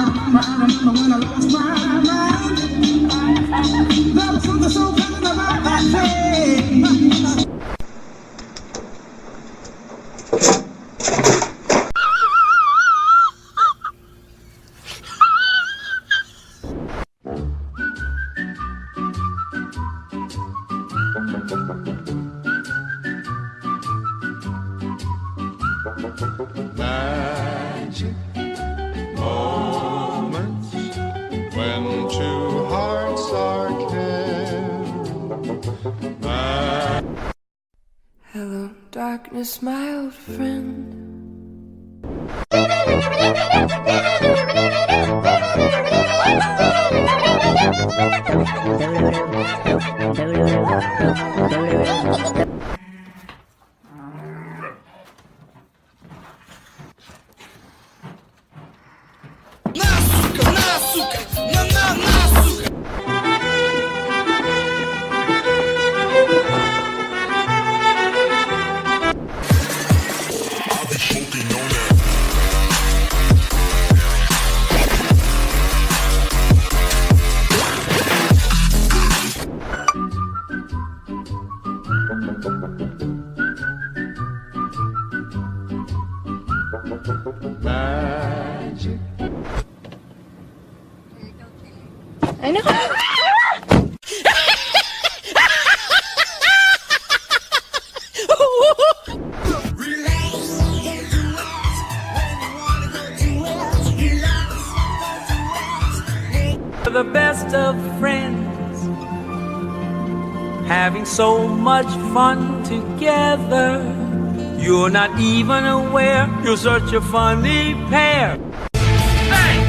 remember when I lost my mind. There was something so pleasant about that day. Magic moments when two hearts are caring. Hello, darkness, my old friend. Magic. I know. The best of friends, having so much fun together. You're not even aware you're such a funny pair. Bang!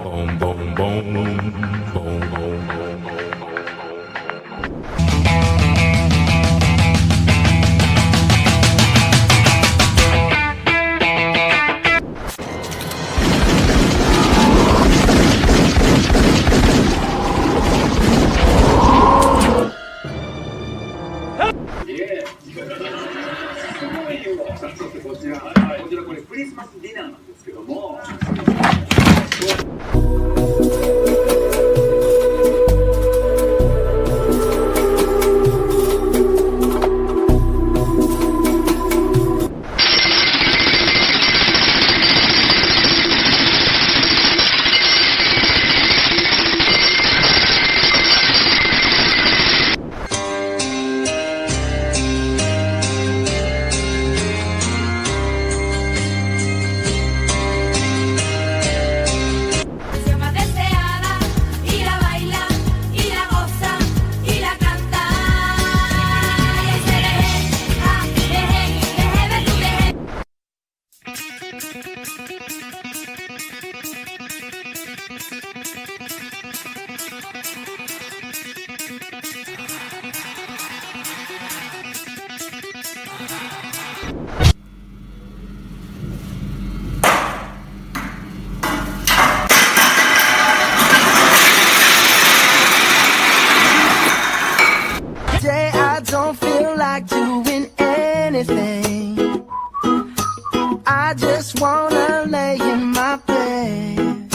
Boom, boom, boom, boom, boom, boom. Today I don't feel like doing anything. anything. I just wanna lay in my bed.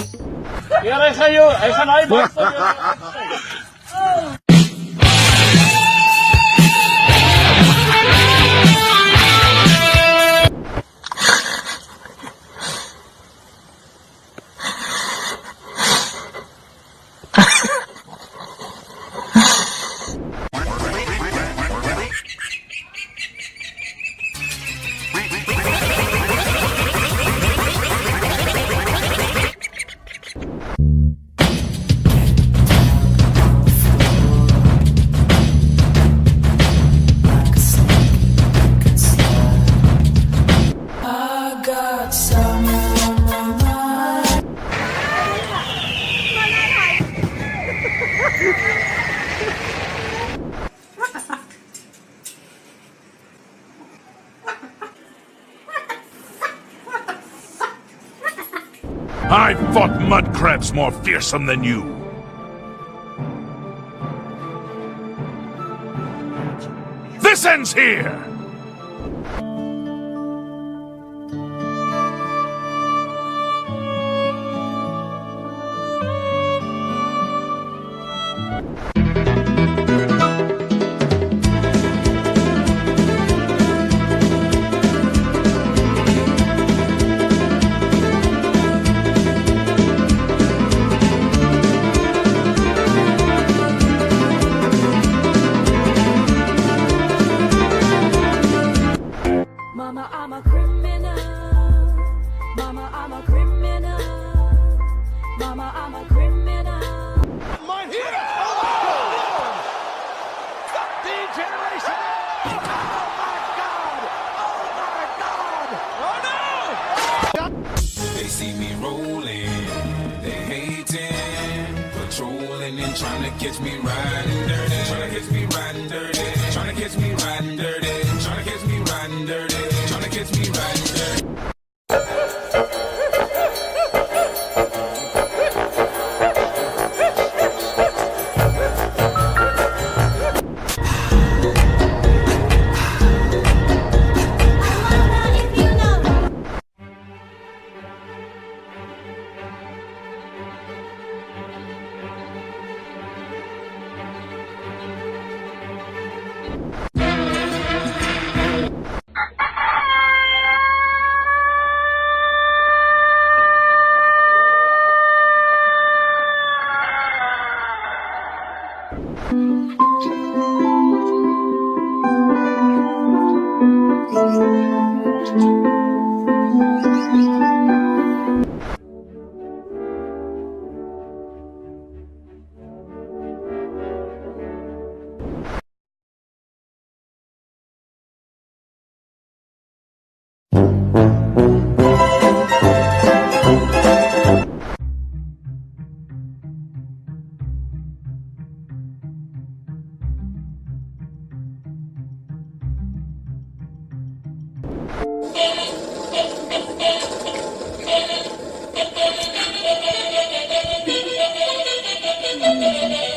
I got summer on my mind. I fought mud crabs more fearsome than you. This ends here! Mama, I'm a criminal. Mama, I'm a criminal. Mama, I'm a criminal. They see me rolling, they hating, patrolling and trying to catch me riding dirty, trying to catch me riding dirty, trying to catch me riding dirty, trying to catch me riding dirty, trying to catch me riding dirty. Thank you.